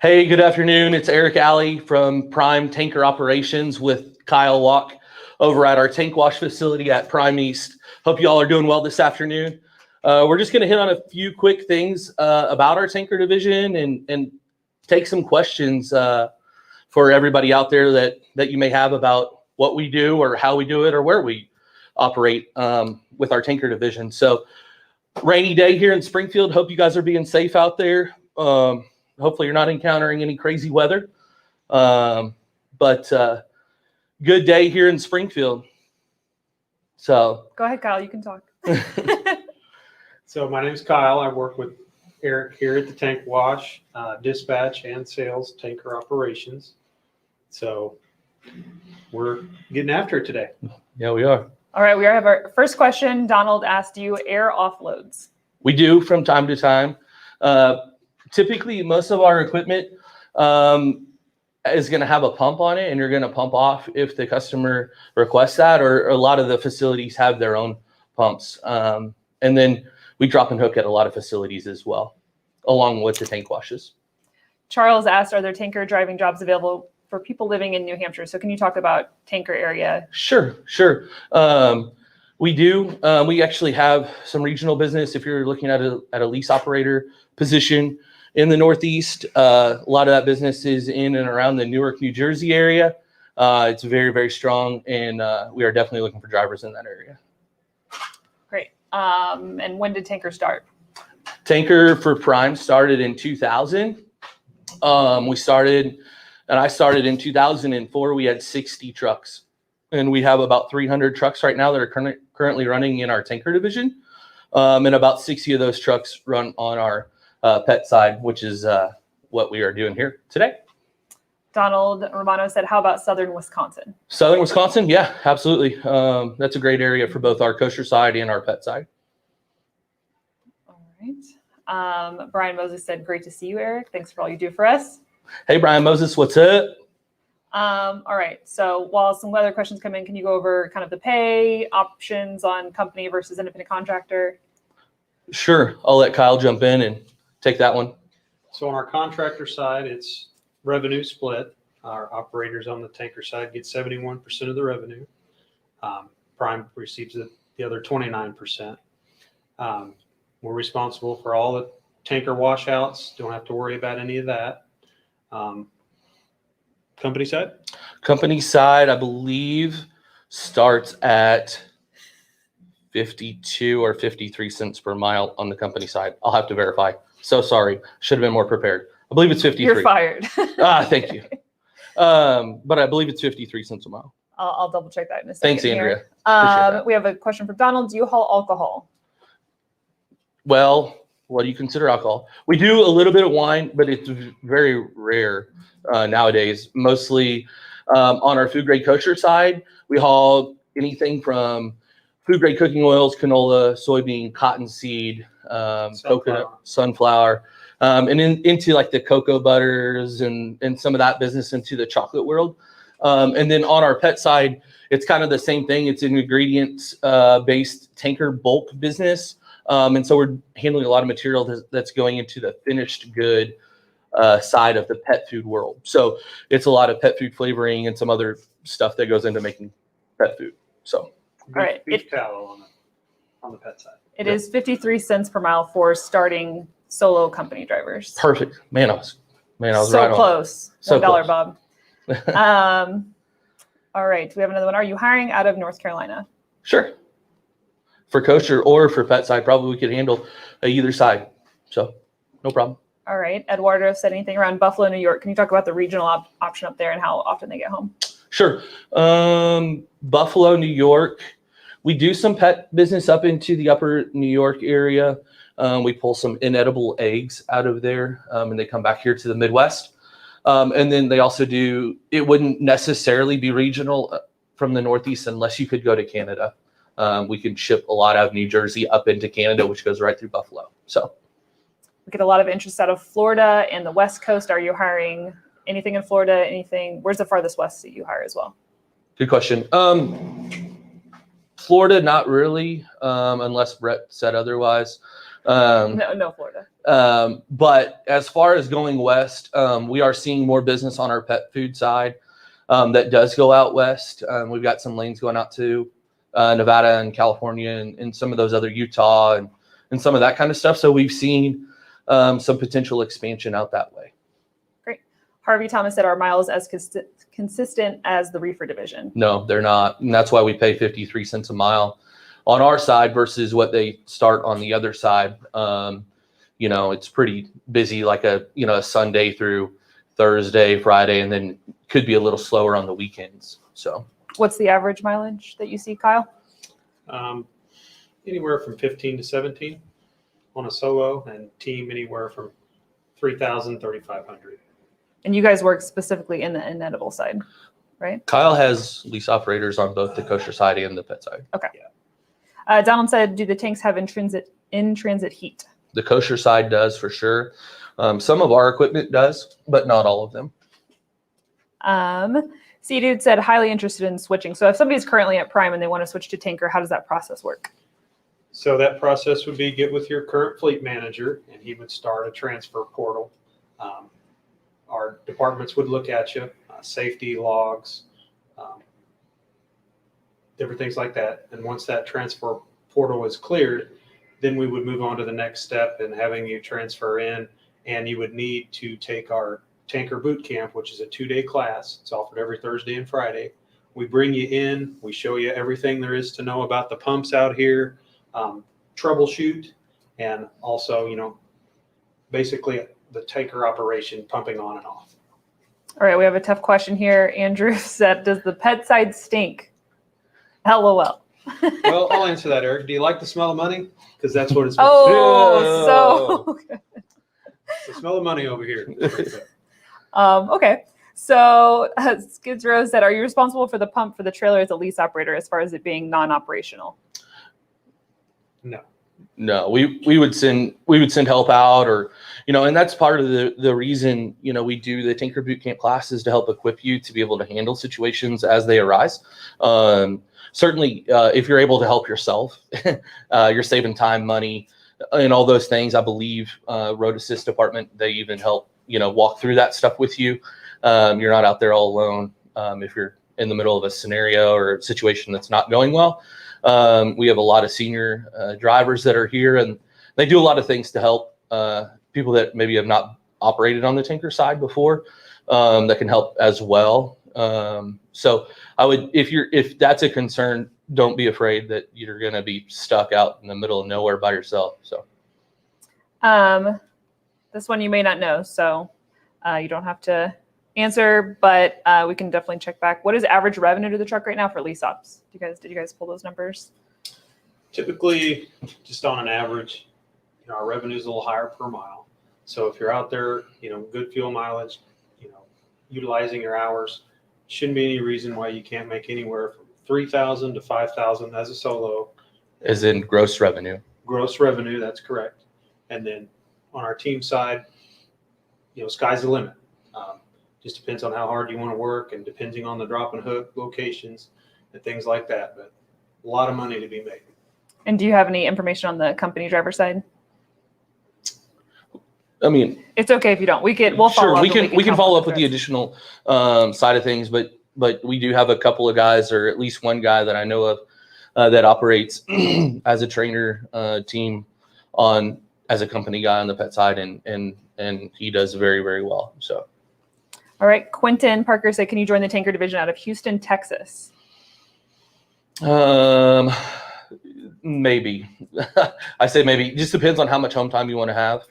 Hey, good afternoon. It's Eric Allie from Prime Tanker Operations with Kyle Walk over at our tank wash facility at Prime East. Hope you all are doing well this afternoon. We're just going to hit on a few quick things about our tanker division and take some questions for everybody out there that you may have about what we do or how we do it or where we operate with our tanker division. So rainy day here in Springfield. Hope you guys are being safe out there. Hopefully you're not encountering any crazy weather, but good day here in Springfield. So go ahead, Kyle, you can talk. So my name is Kyle. I work with Eric here at the Tank Wash, dispatch and sales tanker operations. So we're getting after it today. Yeah, we are. All right, we have our first question. Donald asked, do you air offloads? We do from time to time. Typically, most of our equipment is going to have a pump on it, and you're going to pump off if the customer requests that, or a lot of the facilities have their own pumps. And then we drop and hook at a lot of facilities as well, along with the tank washes. Charles asked, are there tanker driving jobs available for people living in New Hampshire? So can you talk about tanker area? Sure. We do. We actually have some regional business. If you're looking at a lease operator position in the Northeast, a lot of that business is in and around the Newark, New Jersey area. It's very, very strong, and we are definitely looking for drivers in that area. Great. And when did tanker start? Tanker for Prime started in 2000. I started in 2004. We had 60 trucks, and we have about 300 trucks right now that are currently running in our tanker division. And about 60 of those trucks run on our pet side, which is what we are doing here today. Donald Romano said, how about Southern Wisconsin? Southern Wisconsin, yeah, absolutely. That's a great area for both our kosher side and our pet side. All right. Brian Moses said, great to see you, Eric. Thanks for all you do for us. Hey, Brian Moses, what's up? All right. So while some weather questions come in, can you go over kind of the pay options on company versus independent contractor? Sure. I'll let Kyle jump in and take that one. So on our contractor side, it's revenue split. Our operators on the tanker side get 71% of the revenue. Prime receives the other 29%. We're responsible for all the tanker washouts. Don't have to worry about any of that. Company side? Company side, I believe, starts at 52 or 53 cents per mile on the company side. I'll have to verify. So sorry. Should have been more prepared. I believe it's 53. You're fired. Thank you. But I believe it's 53 cents a mile. I'll double check that in a second. Thanks, Andrea. We have a question from Donald. Do you haul alcohol? Well, what do you consider alcohol? We do a little bit of wine, but it's very rare nowadays. Mostly on our food grade kosher side, we haul anything from food grade cooking oils, canola, soybean, cottonseed, coconut, sunflower, and into like the cocoa butters and some of that business into the chocolate world. And then on our pet side, it's kind of the same thing. It's an ingredients based tanker bulk business. And so we're handling a lot of material that's going into the finished good side of the pet food world. So it's a lot of pet food flavoring and some other stuff that goes into making pet food. So. All right. Beef tallow on the pet side. It is 53 cents per mile for starting solo company drivers. Perfect. Man, I was so right close. So $1, close. Bob. All right. We have another one. Are you hiring out of North Carolina? Sure. For kosher or for pet side, probably we could handle either side. So no problem. All right. Eduardo said anything around Buffalo, New York. Can you talk about the regional option up there and how often they get home? Sure. Buffalo, New York. We do some pet business up into the upper New York area. We pull some inedible eggs out of there, and they come back here to the Midwest. And then they also do, it wouldn't necessarily be regional from the Northeast unless you could go to Canada. We can ship a lot out of New Jersey up into Canada, which goes right through Buffalo. So we get a lot of interest out of Florida and the West Coast. Are you hiring anything in Florida? Anything? Where's the farthest west that you hire as well? Good question. Florida, not really, unless Brett said otherwise. No, Florida. But as far as going west, we are seeing more business on our pet food side that does go out west. We've got some lanes going out to Nevada and California and some of those other Utah and some of that kind of stuff. So we've seen some potential expansion out that way. Great. Harvey Thomas said, are miles as consistent as the Reefer division? No, they're not. And that's why we pay 53 cents a mile on our side versus what they start on the other side. It's pretty busy, like a Sunday through Thursday, Friday, and then could be a little slower on the weekends. So what's the average mileage that you see, Kyle? Anywhere from 15 to 17 on a solo, and team anywhere from 3,000, 3,500. And you guys work specifically in the inedible side, right? Kyle has lease operators on both the kosher side and the pet side. Okay. Yeah. Donald said, do the tanks have in-transit heat? The kosher side does for sure. Some of our equipment does, but not all of them. C-Dude said, highly interested in switching. So if somebody's currently at Prime and they want to switch to tanker, how does that process work? So that process would be get with your current fleet manager, and he would start a transfer portal. Our departments would look at you, safety logs, different things like that. And once that transfer portal is cleared, then we would move on to the next step in having you transfer in, and you would need to take our tanker boot camp, which is a 2-day class. It's offered every Thursday and Friday. We bring you in, we show you everything there is to know about the pumps out here, troubleshoot, and also, basically the tanker operation, pumping on and off. All right, we have a tough question here. Andrew said, does the pet side stink? LOL. Well, I'll answer that, Eric. Do you like the smell of money? Because that's what it's so good. the smell of money over here. Okay. So Skids Rose said, are you responsible for the pump for the trailer as a lease operator as far as it being non-operational? No, we would send help out, or and that's part of the reason we do the Tanker Boot Camp classes, to help equip you to be able to handle situations as they arise. Certainly, if you're able to help yourself, you're saving time, money, and all those things. I believe Road Assist department, they even help walk through that stuff with you. You're not out there all alone if you're in the middle of a scenario or a situation that's not going well. We have a lot of senior drivers that are here, and they do a lot of things to help people that maybe have not operated on the tanker side before, that can help as well. So I would, if that's a concern, don't be afraid that you're going to be stuck out in the middle of nowhere by yourself. So, this one you may not know, so you don't have to answer, but we can definitely check back. What is average revenue to the truck right now for lease ops? Did you guys pull those numbers? Typically, just on an average, our revenue is a little higher per mile. So if you're out there, good fuel mileage, utilizing your hours, shouldn't be any reason why you can't make anywhere from 3,000 to 5,000 as a solo. As in gross revenue. Gross revenue, that's correct. And then on our team side, sky's the limit. Just depends on how hard you want to work, and depending on the drop and hook locations and things like that. But a lot of money to be made. And do you have any information on the company driver side? I mean, it's okay if you don't. We'll follow up. We can follow up with the additional side of things, but we do have a couple of guys, or at least one guy that I know of that operates as a trainer team as a company guy on the pet side, and he does very, very well. So. All right. Quentin Parker said, can you join the tanker division out of Houston, Texas? Maybe. I say maybe. It just depends on how much home time you want to have.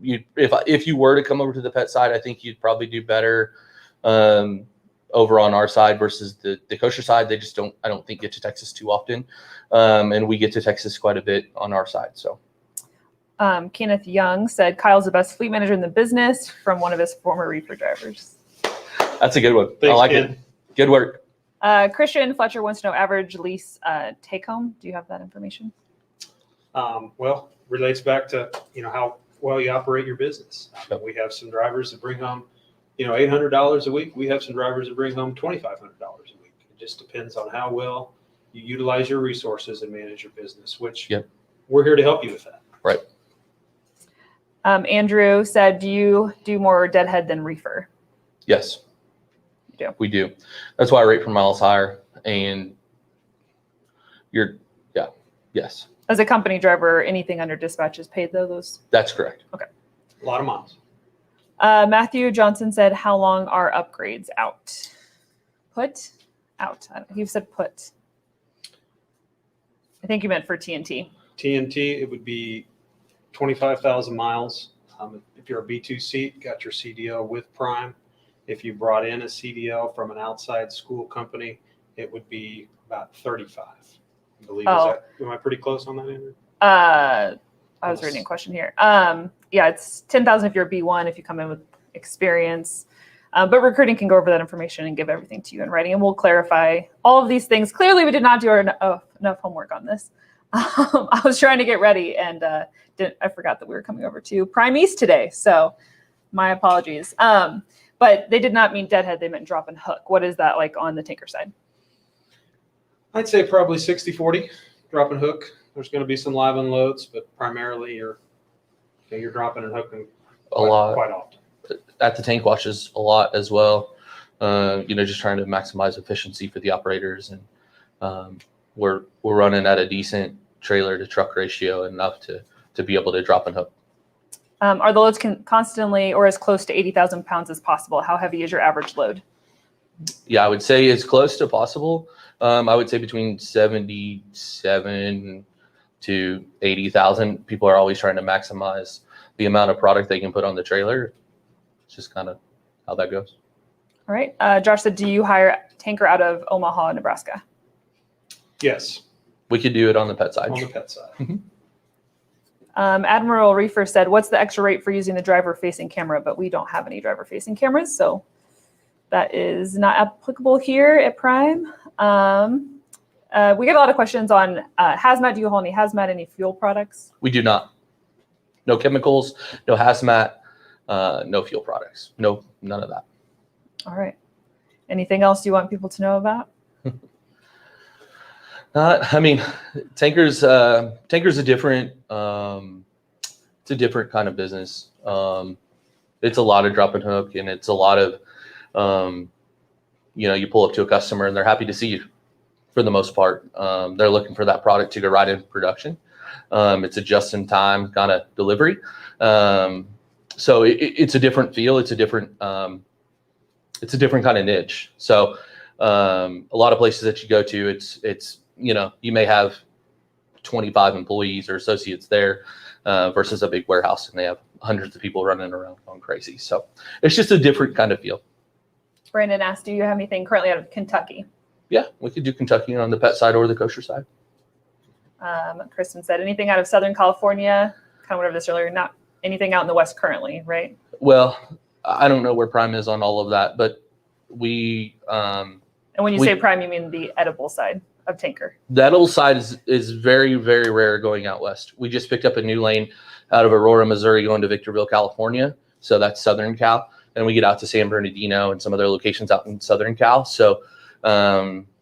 If you were to come over to the pet side, I think you'd probably do better over on our side versus the kosher side. They just I don't think get to Texas too often. And we get to Texas quite a bit on our side. So. Kenneth Young said, Kyle's the best fleet manager in the business, from one of his former Reefer drivers. That's a good one. Thanks, I like Ken. it. Good work. Christian Fletcher wants to know average lease take home. Do you have that information? Well, relates back to, how well you operate your business. We have some drivers that bring home, $800 a week. We have some drivers that bring home $2,500 a week. It just depends on how well you utilize your resources and manage your business, which we're here to help you with that. Right. Andrew said, do you do more deadhead than reefer? Yes. You do. We do. That's why rate per mile is higher. And yes. As a company driver, anything under dispatch is paid though, those? That's correct. Okay. A lot of miles. Matthew Johnson said, how long are upgrades out? Put? Out. He said put. I think you meant for TNT. TNT, it would be 25,000 miles. If you're a B2 seat, got your CDL with Prime. If you brought in a CDL from an outside school company, it would be about 35. I believe. Am I pretty close on that, Andrew? I was reading a question here. Yeah, it's 10,000 if you're a B1, if you come in with experience. But recruiting can go over that information and give everything to you in writing, and we'll clarify all of these things. Clearly, we did not do enough homework on this. I was trying to get ready, and I forgot that we were coming over to Prime East today, so my apologies. But they did not mean deadhead; they meant drop and hook. What is that like on the tanker side? I'd say probably 60-40, drop and hook. There's going to be some live unloads, but primarily you're dropping and hooking quite often. At the tank washes a lot as well. Just trying to maximize efficiency for the operators, and we're running at a decent trailer to truck ratio enough to be able to drop and hook. Are the loads constantly or as close to 80,000 pounds as possible? How heavy is your average load? Yeah, I would say as close to possible. I would say between 77 to 80,000. People are always trying to maximize the amount of product they can put on the trailer. It's just kind of how that goes. All right. Josh said, do you hire tanker out of Omaha, Nebraska? Yes. We could do it on the pet side. On the pet side. Mm-hmm. Admiral Reefer said, what's the extra rate for using the driver-facing camera? But we don't have any driver-facing cameras, so that is not applicable here at Prime. We get a lot of questions on hazmat. Do you haul any hazmat, any fuel products? We do not. No chemicals, no hazmat, no fuel products. No, none of that. All right. Anything else you want people to know about? Tanker's a different, it's a different kind of business. It's a lot of drop and hook, and it's a lot of, you pull up to a customer and they're happy to see you for the most part. They're looking for that product to go right in production. It's a just-in-time kind of delivery. So it's a different feel. It's a different kind of niche. So a lot of places that you go to, it's you may have 25 employees or associates there versus a big warehouse, and they have hundreds of people running around going crazy. So it's just a different kind of feel. Brandon asked, do you have anything currently out of Kentucky? Yeah, we could do Kentucky on the pet side or the kosher side. Kristen said, anything out of Southern California? Kind of went over this earlier. Not anything out in the West currently, right? Well, I don't know where Prime is on all of that, but we. And when you say Prime, you mean the edible side of tanker? The edible side is very, very rare going out west. We just picked up a new lane out of Aurora, Missouri, going to Victorville, California. So that's Southern Cal. And we get out to San Bernardino and some other locations out in Southern Cal. So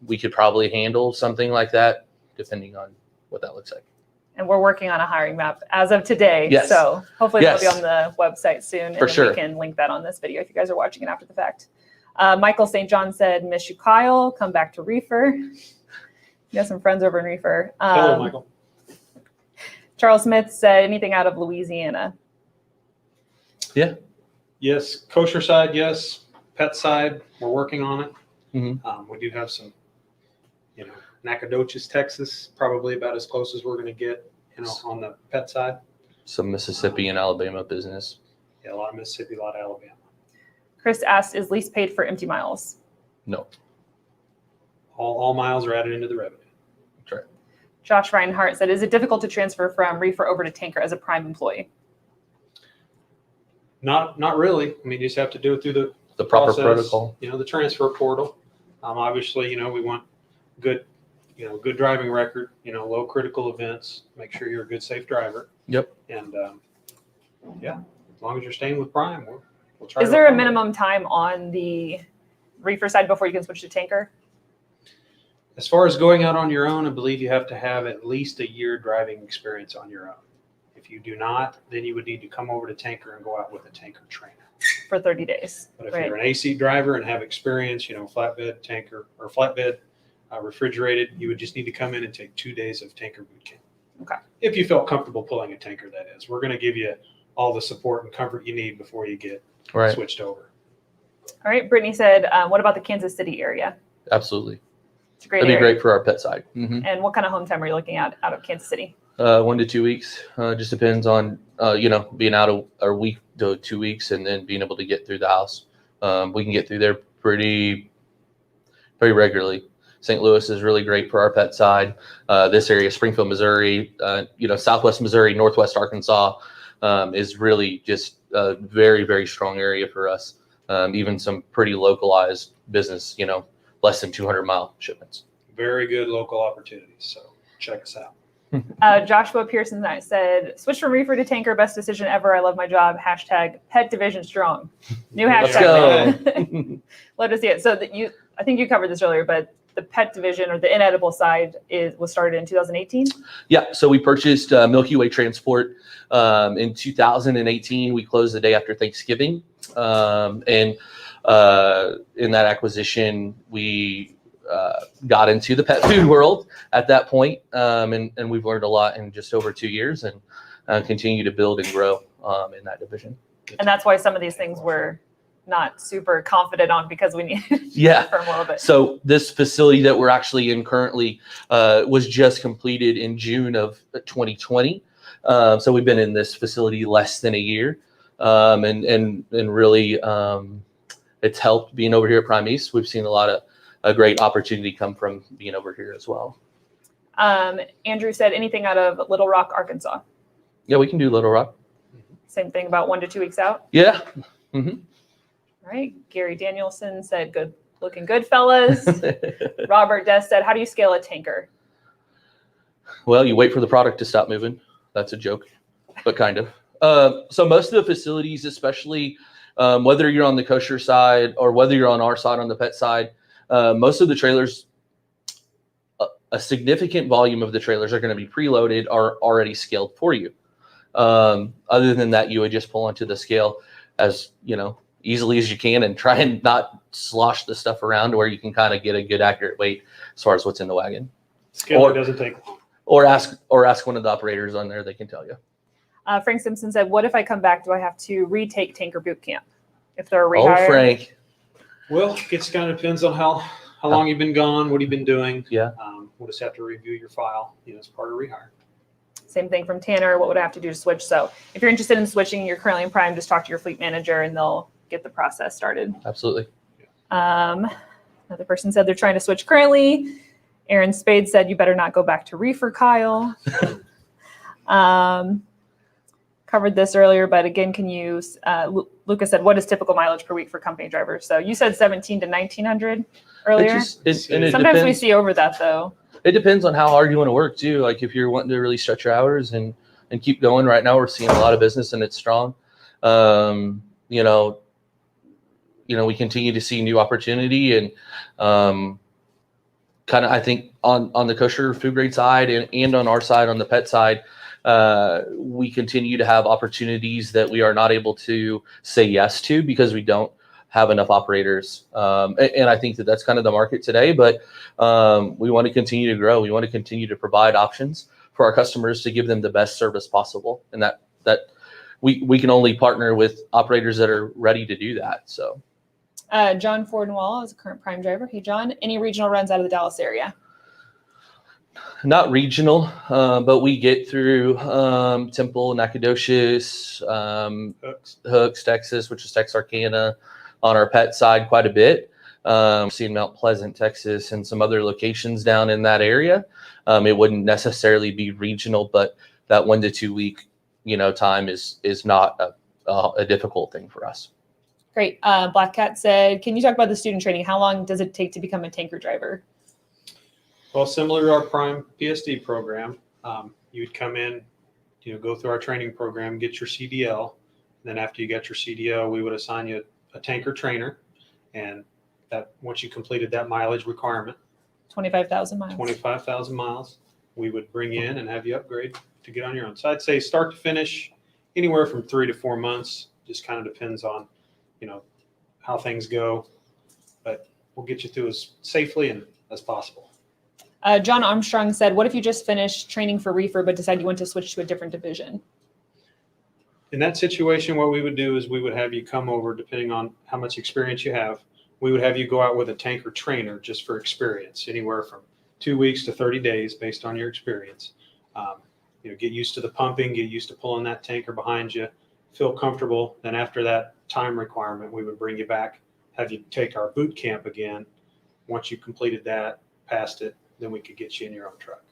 we could probably handle something like that, depending on what that looks like. And we're working on a hiring map as of today. Yes. So hopefully that'll be on the website soon. For sure. We can link that on this video if you guys are watching it after the fact. Michael St. John said, miss you, Kyle. Come back to Reefer. You got some friends over in Reefer. Hello, Michael. Charles Smith said, anything out of Louisiana? Yeah. Yes. Kosher side, yes. Pet side, we're working on it. Mm-hmm. We do have some, Nacogdoches, Texas, probably about as close as we're going to get, on the pet side. Some Mississippi and Alabama business. Yeah, a lot of Mississippi, a lot of Alabama. Chris asked, is lease paid for empty miles? No. All miles are added into the revenue. That's right. Josh Reinhart said, is it difficult to transfer from Reefer over to tanker as a Prime employee? Not really. I mean, you just have to do it through the proper process, protocol. The transfer portal. Obviously, we want good driving record, low critical events, make sure you're a good, safe driver. Yep. And as long as you're staying with Prime, we'll try. Is there a minimum time on the Reefer side before you can switch to tanker? As far as going out on your own, I believe you have to have at least a year driving experience on your own. If you do not, then you would need to come over to tanker and go out with a tanker trainer. For 30 days. But if Right. you're an AC driver and have experience, flatbed, tanker, or flatbed, refrigerated, you would just need to come in and take 2 days of tanker boot camp. Okay. If you felt comfortable pulling a tanker, that is. We're going to give you all the support and comfort you need before you get switched over. All right. Brittany said, what about the Kansas City area? Absolutely. It's a great That'd be area. great for our pet side. Mm-hmm. And what kind of home time are you looking at out of Kansas City? 1 to 2 weeks. Just depends on, being out a week to 2 weeks and then being able to get through the house. We can get through there pretty regularly. St. Louis is really great for our pet side. This area, Springfield, Missouri, Southwest Missouri, Northwest Arkansas is really just a very, very strong area for us. Even some pretty localized business, less than 200-mile shipments. Very good local opportunities. So check us out. Joshua Pearson said, switch from reefer to tanker, best decision ever. I love my job. Hashtag pet division strong. New hashtag. Let's go. Let us see it. So I think you covered this earlier, but the pet division or the inedible side was started in 2018. Yeah. So we purchased Milky Way Transport in 2018. We closed the day after Thanksgiving. And in that acquisition, we got into the pet food world at that point, and we've learned a lot in just over 2 years, and continue to build and grow in that division. And that's why some of these things we're not super confident on, because we needed Yeah. for a little bit. So this facility that we're actually in currently was just completed in June of 2020. So we've been in this facility less than a year, and really it's helped being over here at Prime East. We've seen a great opportunity come from being over here as well. Andrew said, anything out of Little Rock, Arkansas? Yeah, we can do Little Rock. Same thing, about 1 to 2 weeks out. Yeah. Mm-hmm. All right. Gary Danielson said, good looking good, fellas. Robert Des said, how do you scale a tanker? Well, you wait for the product to stop moving. That's a joke, but kind of. So most of the facilities, especially whether you're on the kosher side or whether you're on our side on the pet side, most of the trailers, a significant volume of the trailers are going to be preloaded or already scaled for you. Other than that, you would just pull onto the scale as easily as you can and try and not slosh the stuff around to where you can kind of get a good accurate weight as far as what's in the wagon. Scaling doesn't take long. Or ask one of the operators on there; they can tell you. Frank Simpson said, what if I come back? Do I have to retake tanker boot camp if they're a rehire? Oh, Frank. Well, it kind of depends on how long you've been gone, what you've been doing. Yeah. We'll just have to review your file, as part of rehire. Same thing from Tanner. What would I have to do to switch? So if you're interested in switching, you're currently in Prime, just talk to your fleet manager and they'll get the process started. Absolutely. Another person said they're trying to switch currently. Aaron Spade said, you better not go back to Reefer, Kyle. Covered this earlier, but again, can you, Lucas said, what is typical mileage per week for company drivers? So you said 17 to 1900 earlier. Sometimes we see over that though. It depends on how hard you want to work too. Like if you're wanting to really stretch your hours and keep going. Right now we're seeing a lot of business and it's strong. We continue to see new opportunity and kind of, I think on the kosher food grade side and on our side, on the pet side, we continue to have opportunities that we are not able to say yes to because we don't have enough operators. And I think that's kind of the market today, but we want to continue to grow. We want to continue to provide options for our customers to give them the best service possible. And that we can only partner with operators that are ready to do that. So John Fordenwall is a current Prime driver. Hey, John, any regional runs out of the Dallas area? Not regional, but we get through Temple, Nacogdoches, Hooks, Texas, which is Texarkana, on our pet side quite a bit. Seeing Mount Pleasant, Texas, and some other locations down in that area. It wouldn't necessarily be regional, but that 1 to 2 week, time is not a difficult thing for us. Great. Black Cat said, can you talk about the student training? How long does it take to become a tanker driver? Well, similar to our Prime PSD program, you would come in, go through our training program, get your CDL. And then after you got your CDL, we would assign you a tanker trainer. And that once you completed that mileage requirement, 25,000 miles. 25,000 miles, we would bring you in and have you upgrade to get on your own. So I'd say start to finish, anywhere from 3 to 4 months. Just kind of depends on, how things go. But we'll get you through as safely and as possible. John Armstrong said, what if you just finished training for Reefer but decide you want to switch to a different division? In that situation, what we would do is we would have you come over, depending on how much experience you have. We would have you go out with a tanker trainer just for experience, anywhere from 2 weeks to 30 days based on your experience. Get used to the pumping, get used to pulling that tanker behind you, feel comfortable. Then after that time requirement, we would bring you back, have you take our boot camp again. Once you completed that, passed it, then we could get you in your own truck.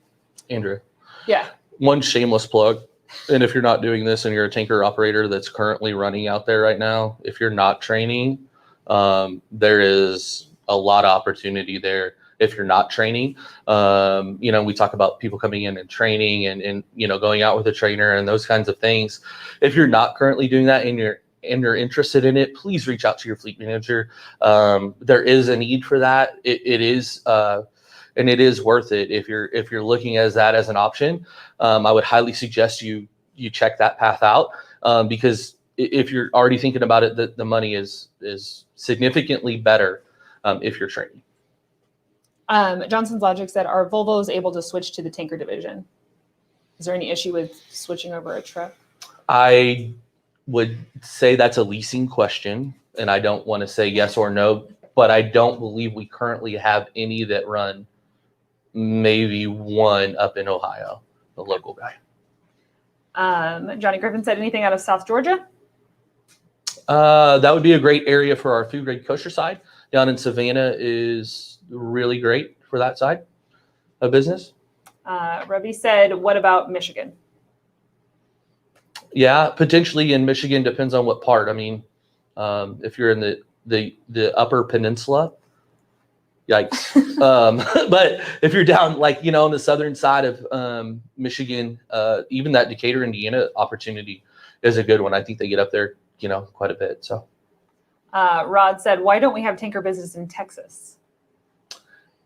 Andrew. Yeah. One shameless plug. And if you're not doing this and you're a tanker operator that's currently running out there right now, if you're not training, there is a lot of opportunity there. If you're not training, we talk about people coming in and training and going out with a trainer and those kinds of things. If you're not currently doing that and you're interested in it, please reach out to your fleet manager. There is a need for that. It is worth it. If you're looking at that as an option, I would highly suggest you check that path out, because if you're already thinking about it, the money is significantly better if you're training. Johnson's Logic said, are Volvos able to switch to the tanker division? Is there any issue with switching over a truck? I would say that's a leasing question, and I don't want to say yes or no, but I don't believe we currently have any that run. Maybe one up in Ohio, the local guy. Johnny Griffin said, anything out of South Georgia? That would be a great area for our food grade kosher side. Down in Savannah is really great for that side of business. Ravi said, what about Michigan? Yeah, potentially in Michigan, depends on what part. I mean, if you're in the upper peninsula, yikes. But if you're down on the southern side of Michigan, even that Decatur, Indiana opportunity is a good one. I think they get up there, quite a bit. So Rod said, why don't we have tanker business in Texas?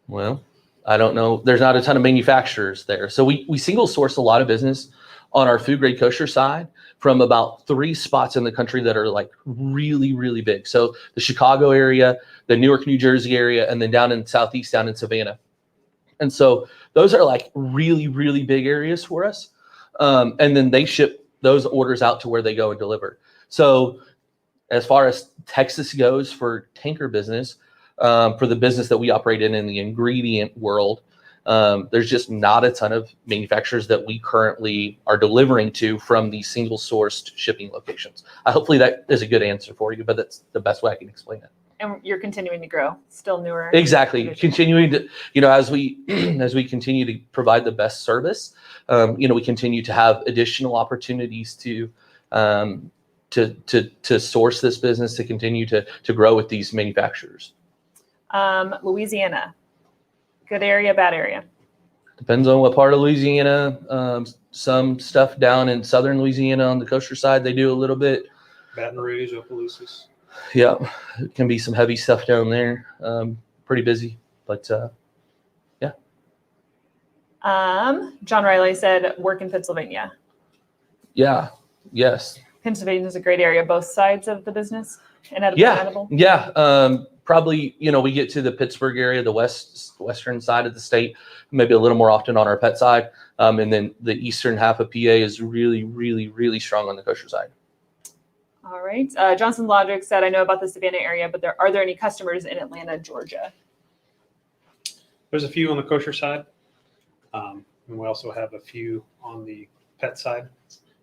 Well, I don't know. There's not a ton of manufacturers there. So we single source a lot of business on our food grade kosher side from about 3 spots in the country that are really, really big. So the Chicago area, the Newark, New Jersey area, and then down in Southeast, down in Savannah. And so those are really, really big areas for us. And then they ship those orders out to where they go and deliver. So as far as Texas goes for tanker business, for the business that we operate in the ingredient world, there's just not a ton of manufacturers that we currently are delivering to from these single sourced shipping locations. Hopefully that is a good answer for you, but that's the best way I can explain it. And you're continuing to grow, still newer. Exactly. Continuing to, as we continue to provide the best service, we continue to have additional opportunities to source this business, to continue to grow with these manufacturers. Louisiana, good area, bad area? Depends on what part of Louisiana. Some stuff down in southern Louisiana on the kosher side, they do a little bit. Baton Rouge, Opelousas. Yeah, it can be some heavy stuff down there. Pretty busy, but yeah. John Riley said, work in Pennsylvania. Yeah. Yes. Pennsylvania is a great area, both sides of the business. Yeah. Probably, we get to the Pittsburgh area, the western side of the state, maybe a little more often on our pet side. And then the eastern half of PA is really, really, really strong on the kosher side. All right. Johnson Logic said, I know about the Savannah area, but are there any customers in Atlanta, Georgia? There's a few on the kosher side. And we also have a few on the pet side,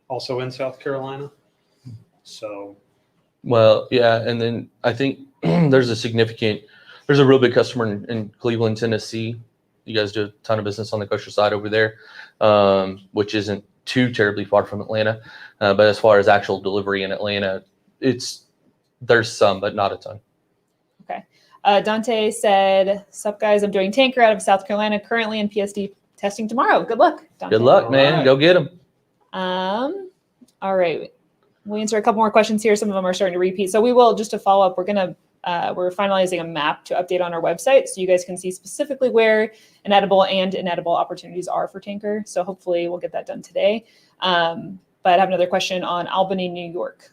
also in South Carolina. So. Well, yeah. And then I think there's a real big customer in Cleveland, Tennessee. You guys do a ton of business on the kosher side over there, which isn't too terribly far from Atlanta. But as far as actual delivery in Atlanta, there's some, but not a ton. Okay. Dante said, sup guys, I'm doing tanker out of South Carolina, currently in PSD testing tomorrow. Good luck, Dante. Good luck, man. Right. Go get them. All right. We'll answer a couple more questions here. Some of them are starting to repeat. So we will, just to follow up, we're going to We're finalizing a map to update on our website so you guys can see specifically where edible and inedible opportunities are for tanker. So hopefully we'll get that done today. But I have another question on Albany, New York.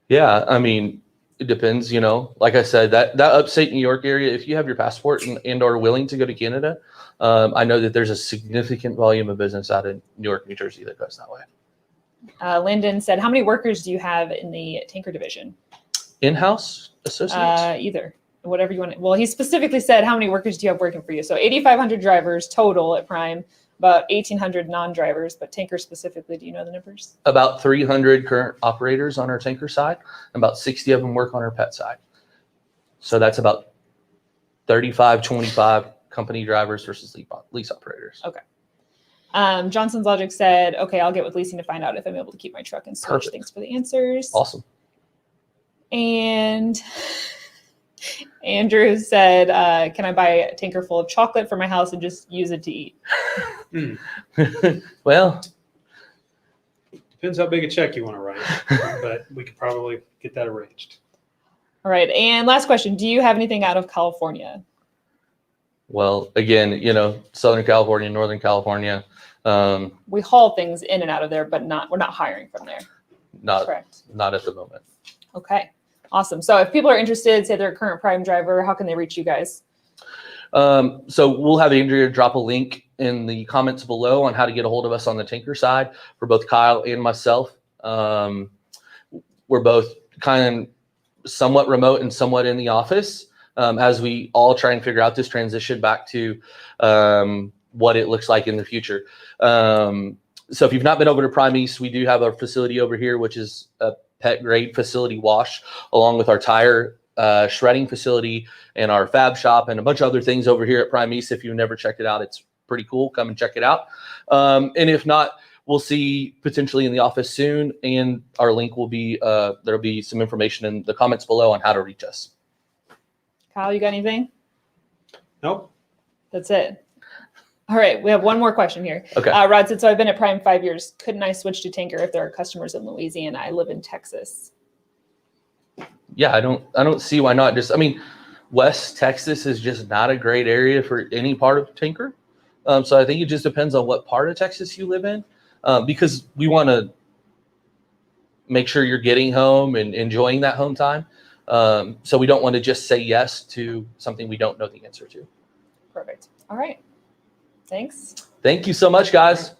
Yeah, I mean, it depends, like I said, that upstate New York area, if you have your passport and are willing to go to Canada, I know that there's a significant volume of business out in New York, New Jersey that goes that way. Lyndon said, how many workers do you have in the tanker division? In-house associates? Either, whatever you want. Well, he specifically said, how many workers do you have working for you? So 8,500 drivers total at Prime, about 1,800 non-drivers, but tanker specifically, do you know the numbers? About 300 current operators on our tanker side, and about 60 of them work on our pet side. So that's about 35, 25 company drivers versus lease operators. Okay. Johnson's Logic said, okay, I'll get with leasing to find out if I'm able to keep my truck and switch. Perfect. Thanks for the answers. Awesome. And Andrew said, can I buy a tanker full of chocolate for my house and just use it to eat? Well, Depends how big a check you want to write, but we could probably get that arranged. All right. And last question. Do you have anything out of California? well, again, Southern California, Northern California, We haul things in and out of there, but we're not hiring from there. Correct. not at the moment. Okay. Awesome. So if people are interested, say they're a current Prime driver, how can they reach you guys? So we'll have Andrea drop a link in the comments below on how to get a hold of us on the tanker side for both Kyle and myself. We're both kind of somewhat remote and somewhat in the office as we all try and figure out this transition back to what it looks like in the future. So if you've not been over to Prime East, we do have a facility over here, which is a pet grade facility wash, along with our tire shredding facility and our fab shop and a bunch of other things over here at Prime East. If you've never checked it out, it's pretty cool. Come and check it out. And if not, we'll see potentially in the office soon. And our link will be, there'll be some information in the comments below on how to reach us. Kyle, you got anything? Nope. That's it. All right. We have one more question here. Okay. Rod said, so I've been at Prime 5 years. Couldn't I switch to tanker if there are customers in Louisiana? I live in Texas. Yeah, I don't see why not. West Texas is just not a great area for any part of tanker. So I think it just depends on what part of Texas you live in, because we want to make sure you're getting home and enjoying that home time. So we don't want to just say yes to something we don't know the answer to. Perfect. All right. Thanks. Thank you so much, guys.